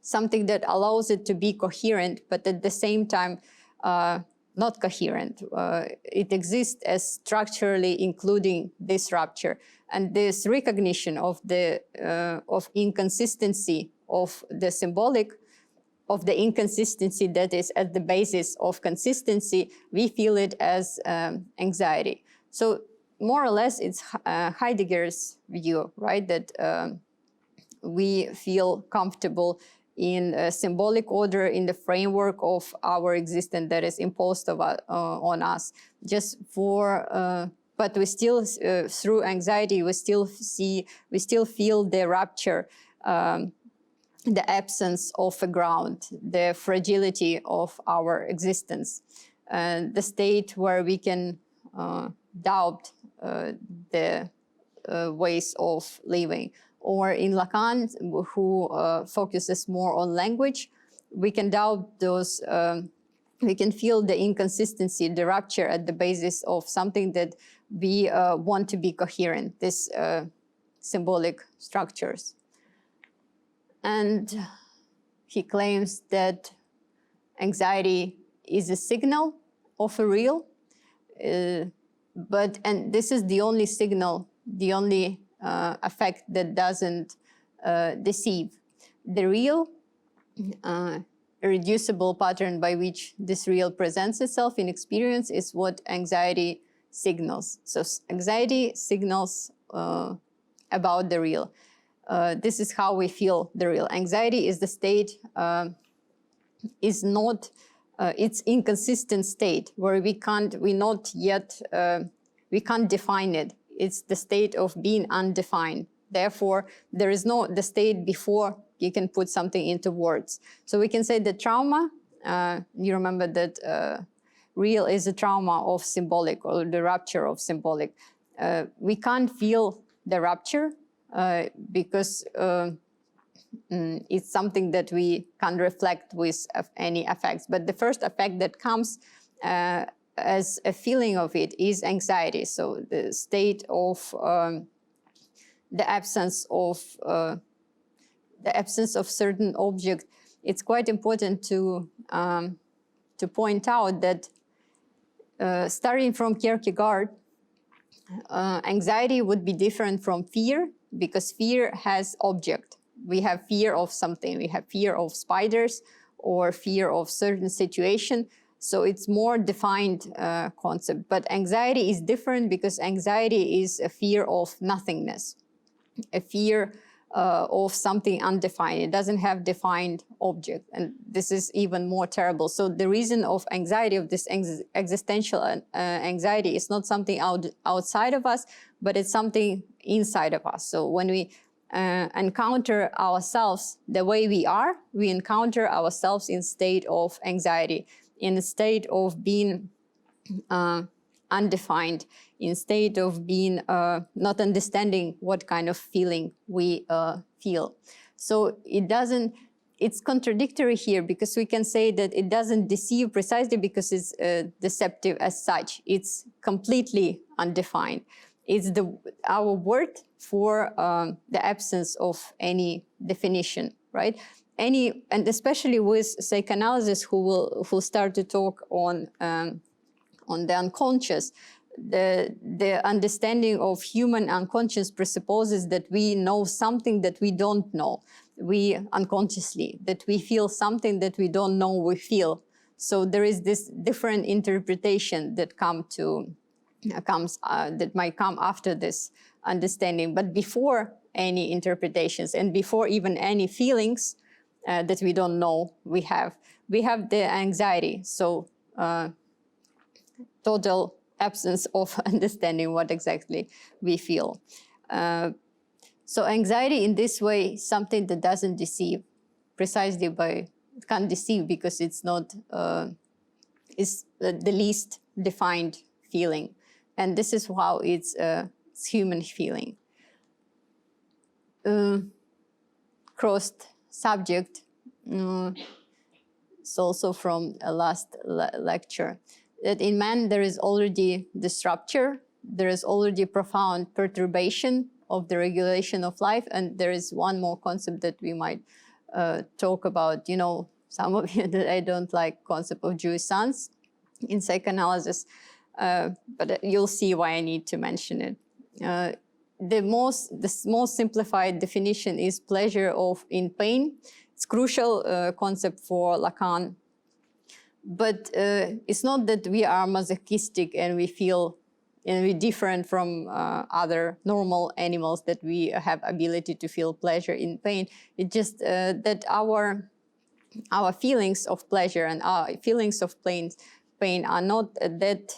Speaker 1: something that allows it to be coherent, but at the same time not coherent. It exists as structurally including this rupture. And this recognition of the inconsistency of the symbolic, of the inconsistency that is at the basis of consistency, we feel it as anxiety. So more or less, it's Heidegger's view, right? That we feel comfortable in a symbolic order, in the framework of our existence that is imposed on us. But we still, through anxiety, we still feel the rupture, the absence of a ground, the fragility of our existence, the state where we can doubt the ways of living. Or in Lacan, who focuses more on language, we can doubt those, we can feel the inconsistency, the rupture at the basis of something that we want to be coherent, these symbolic structures. And he claims that anxiety is a signal of a real, and this is the only signal, the only effect that doesn't deceive. The real, a reducible pattern by which this real presents itself in experience is what anxiety signals. So anxiety signals about the real. This is how we feel the real. Anxiety is the state, is not, it's inconsistent state where we can't define it. It's the state of being undefined. Therefore, there is no the state before you can put something into words. So we can say that trauma, you remember that real is a trauma of symbolic, or the rupture of symbolic. We can't feel the rupture because it's something that we can't reflect with any effects. But the first effect that comes as a feeling of it is anxiety. So the state of the absence of certain object. It's quite important to point out that Starting from Kierkegaard, anxiety would be different from fear because fear has object. We have fear of something. We have fear of spiders or fear of certain situation. So it's more defined concept. But anxiety is different because anxiety is a fear of nothingness, a fear of something undefined. It doesn't have defined object. And this is even more terrible. So the reason of anxiety, of this existential anxiety, is not something outside of us, but it's something inside of us. So when we encounter ourselves the way we are, we encounter ourselves in state of anxiety, in a state of being undefined, in state of being not understanding what kind of feeling we feel. So it's contradictory here because we can say that it doesn't deceive precisely because it's deceptive as such. It's completely undefined. It's our word for the absence of any definition, right? And especially with psychoanalysis, who start to talk on the unconscious, the understanding of human unconscious presupposes that we know something that we don't know, we unconsciously, that we feel something that we don't know we feel. So there is this different interpretation that that might come after this understanding. But before any interpretations and before even any feelings that we don't know we have the anxiety. So total absence of understanding what exactly we feel. So anxiety in this way is something that doesn't deceive, precisely it can't deceive because it's not, it's the least defined feeling. And this is how it's human feeling. Crossed subject, it's also from a last lecture, that in man there is already this rupture, there is already profound perturbation of the regulation of life, and there is one more concept that we might talk about. You know, some of you that I don't like concept of jouissance in psychoanalysis, but you'll see why I need to mention it. The most simplified definition is pleasure in pain. It's crucial concept for Lacan. But it's not that we are masochistic and we feel and we're different from other normal animals, that we have ability to feel pleasure in pain. It's just that our feelings of pleasure and our feelings of pain are not that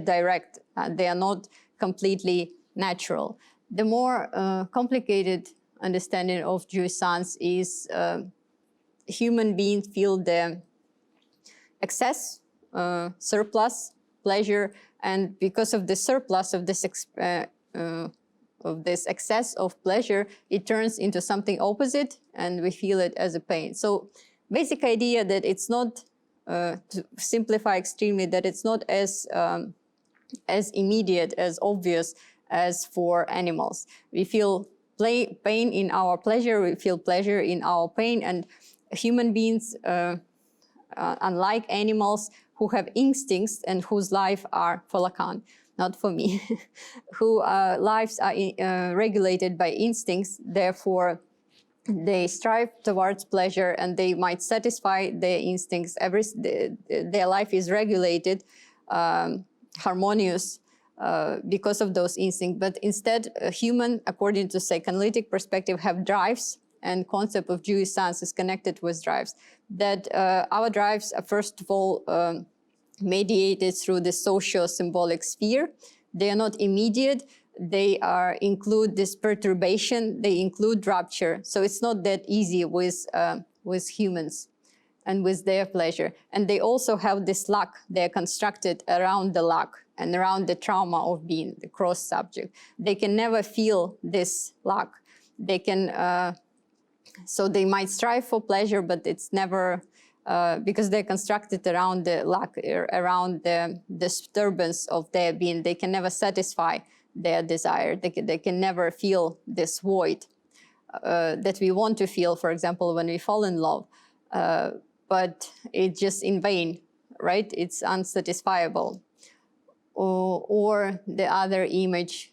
Speaker 1: direct. They are not completely natural. The more complicated understanding of jouissance is human beings feel the excess, surplus pleasure, and because of the surplus of this excess of pleasure, it turns into something opposite, and we feel it as a pain. So, basic idea that it's not, to simplify extremely, that it's not as immediate, as obvious as for animals. We feel pain in our pleasure, we feel pleasure in our pain, and human beings, unlike animals who have instincts and whose life are, for Lacan, not for me, who lives are regulated by instincts, therefore they strive towards pleasure and they might satisfy their instincts. Their life is regulated, harmonious, because of those instincts. But instead, a human, according to psychoanalytic perspective, have drives, and concept of jouissance is connected with drives. That our drives are, first of all, mediated through the socio-symbolic sphere. They are not immediate. They include this perturbation. They include rupture. So it's not that easy with humans and with their pleasure. And they also have this lack. They're constructed around the lack and around the trauma of being the cross subject. They can never feel this lack. They can, so they might strive for pleasure, but it's never, because they're constructed around the lack, around the disturbance of their being. They can never satisfy their desire. They can never feel this void that we want to feel, for example, when we fall in love. But it's just in vain. right? It's unsatisfiable. Or the other image,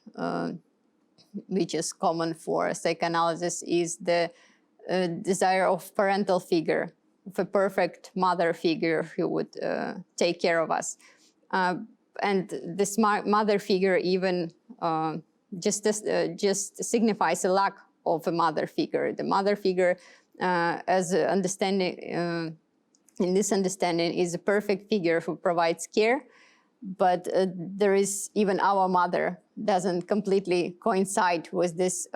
Speaker 1: which is common for psychoanalysis, is the desire of parental figure, of a perfect mother figure who would take care of us. And this mother figure even just signifies a lack of a mother figure. The mother figure, as a understanding, in this understanding, is a perfect figure who provides care, but there is even our mother doesn't completely coincide with this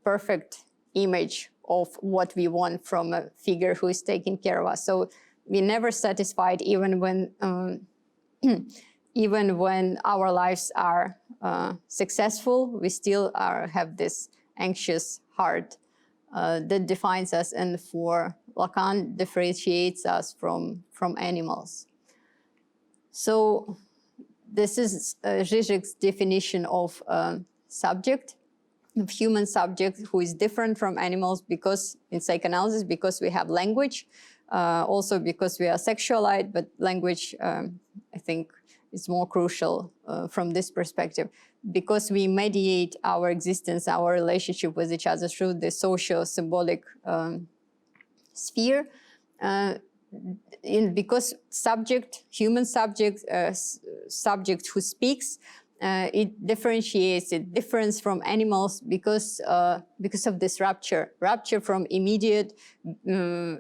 Speaker 1: perfect image of what we want from a figure who is taking care of us. So we're never satisfied, even when even when our lives are successful, we still have this anxious heart that defines us, and for Lacan differentiates us from animals. So this is Zizek's definition of subject, of human subject, who is different from animals because in psychoanalysis, because we have language, also because we are sexualized, but language, I think, is more crucial from this perspective, because we mediate our existence, our relationship with each other through the socio-symbolic sphere. Because subject, human subject, subject who speaks, it differentiates, it differs from animals because of this rupture from immediate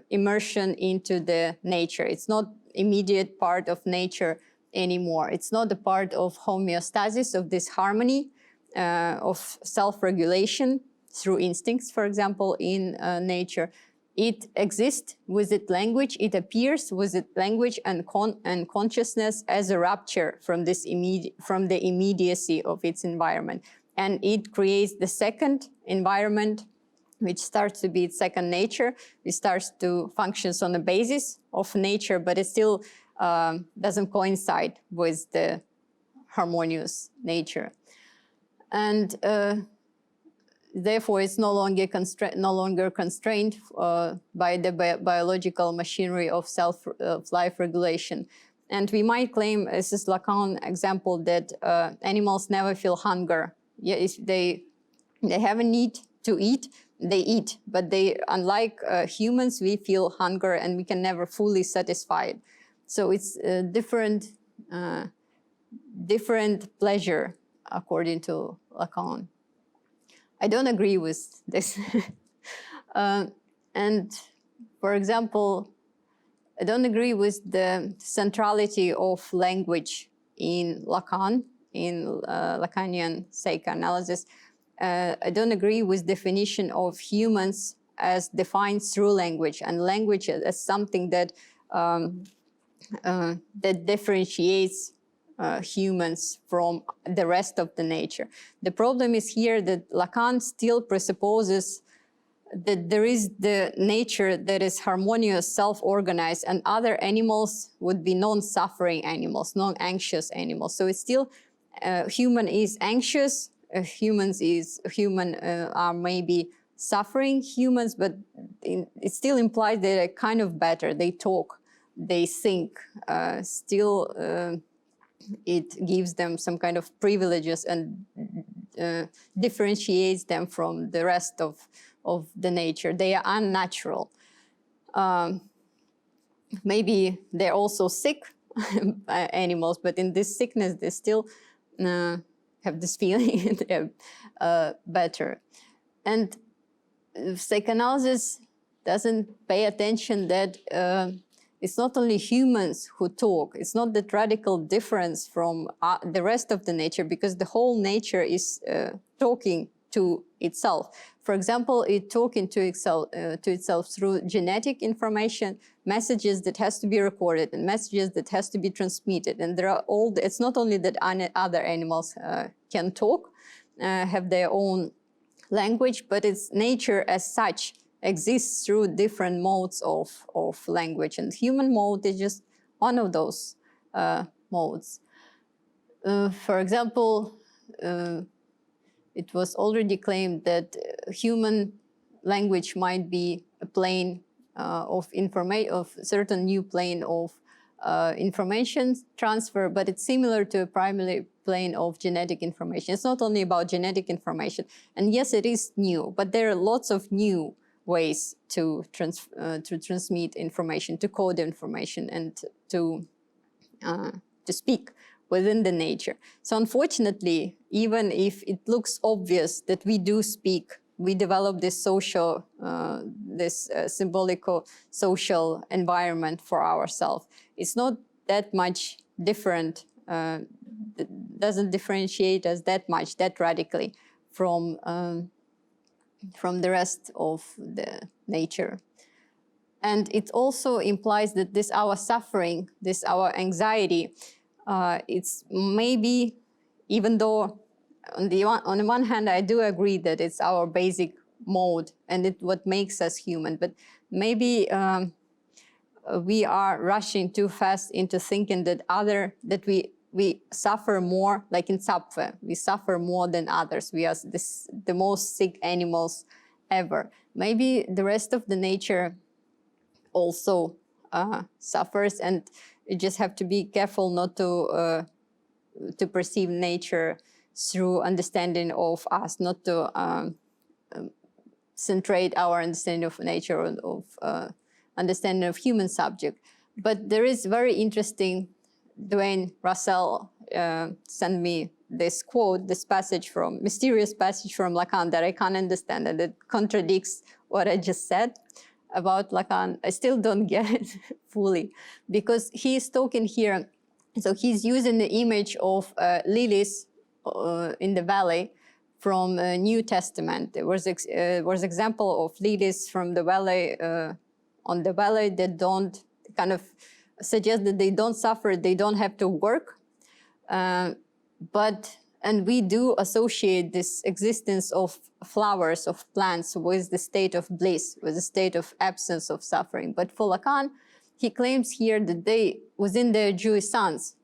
Speaker 1: immersion into the nature. It's not immediate part of nature anymore. It's not a part of homeostasis, of this harmony, of self-regulation through instincts, for example, in nature. It exists with its language, it appears with its language and consciousness as a rupture from this from the immediacy of its environment. And it creates the second environment, which starts to be its second nature. It starts to function on the basis of nature, but it still doesn't coincide with the harmonious nature. And therefore, it's no longer constrained by the biological machinery of life regulation. And we might claim, this is Lacan example, that animals never feel hunger. Yeah, if they have a need to eat, they eat. But unlike humans, we feel hunger and we can never fully satisfy it. So it's a different pleasure, according to Lacan. I don't agree with this. And for example, I don't agree with the centrality of language in Lacan, in Lacanian psychoanalysis. I don't agree with definition of humans as defined through language, and language as something that that differentiates humans from the rest of the nature. The problem is here that Lacan still presupposes that there is the nature that is harmonious, self-organized, and other animals would be non-suffering animals, non-anxious animals. So it's still, human is anxious, humans are maybe suffering humans, but it still implies they're kind of better. They talk, they think, it gives them some kind of privileges and differentiates them from the rest of the nature. They are unnatural. Maybe they're also sick animals, but in this sickness, they still have this feeling they're better. And psychoanalysis doesn't pay attention that it's not only humans who talk. It's not that radical difference from the rest of the nature, because the whole nature is talking to itself. For example, it's talking to itself through genetic information, messages that has to be recorded, and messages that has to be transmitted. And there are it's not only that other animals can talk, have their own language, but it's nature as such exists through different modes of language, and human mode is just one of those modes. For example, it was already claimed that human language might be a plane of certain new plane of information transfer, but it's similar to a primary plane of genetic information. It's not only about genetic information. And yes, it is new, but there are lots of new ways to transmit information, to code information, and to speak within the nature. So unfortunately, even if it looks obvious that we do speak, we develop this social, symbolic social environment for ourselves. It's not that much different, doesn't differentiate us that much, that radically from the rest of the nature. And it also implies that this our suffering, this our anxiety, it's maybe, even though on the one hand, I do agree that it's our basic mode and it's what makes us human, but maybe we are rushing too fast into thinking that we suffer more, like in Zapfe, we suffer more than others. We are the most sick animals ever. Maybe the rest of the nature also suffers, and you just have to be careful not to perceive nature through understanding of us, not to centrate our understanding of nature or of understanding of human subject. But there is very interesting, Dwayne Russell sent me this quote, this mysterious passage from Lacan that I can't understand, and it contradicts what I just said about Lacan. I still don't get it fully, because he's talking here, so he's using the image of lilies in the valley from New Testament. There was example of lilies from the valley, on the valley that don't kind of suggest that they don't suffer, they don't have to work. And we do associate this existence of flowers, of plants, with the state of bliss, with the state of absence of suffering. But for Lacan, he claims here that they, within their jouissance,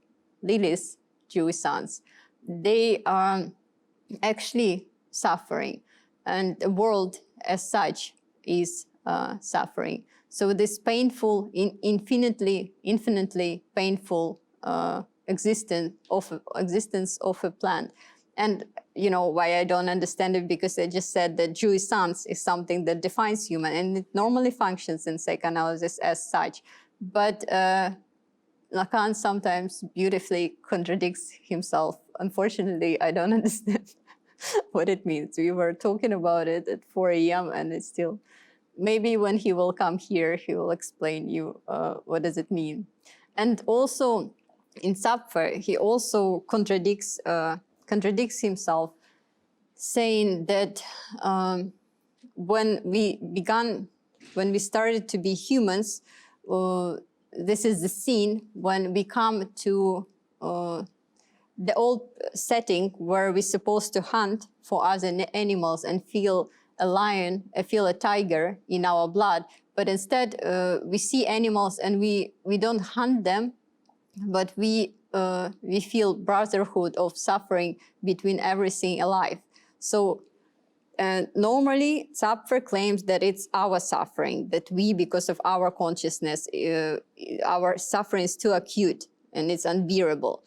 Speaker 1: lilies, jouissance, they are actually suffering, and the world as such is suffering. So this painful, infinitely painful existence of a plant. And you know why I don't understand it, because I just said that jouissance is something that defines human, and it normally functions in psychoanalysis as such. But Lacan sometimes beautifully contradicts himself. Unfortunately, I don't understand what it means. We were talking about it at 4 a.m. and it's still, maybe when he will come here, he will explain you what does it mean. And also in Zapfe, he also contradicts himself, saying that when we started to be humans, this is the scene when we come to the old setting where we're supposed to hunt for other animals and feel a lion, feel a tiger in our blood. But instead, we see animals and we don't hunt them, but we feel brotherhood of suffering between everything alive. So normally, Zapfe claims that it's our suffering, that we, because of our consciousness, our suffering is too acute and it's unbearable.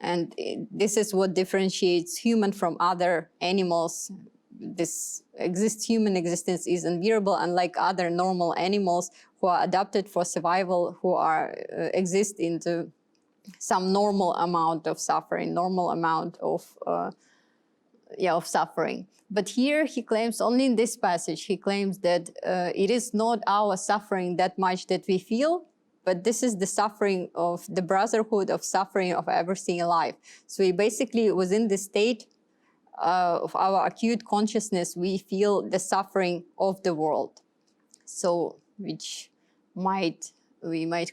Speaker 1: And this is what differentiates human from other animals. This human existence is unbearable, unlike other normal animals who are adapted for survival, who exist into some normal amount of suffering, normal amount of suffering. But here he claims, only in this passage, he claims that it is not our suffering that much that we feel, but this is the suffering of the brotherhood of suffering of everything alive. So we basically, within the state of our acute consciousness, we feel the suffering of the world. So we might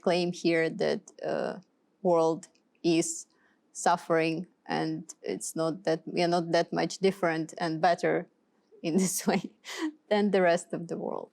Speaker 1: claim here that world is suffering, and it's not that we are not that much different and better in this way than the rest of the world.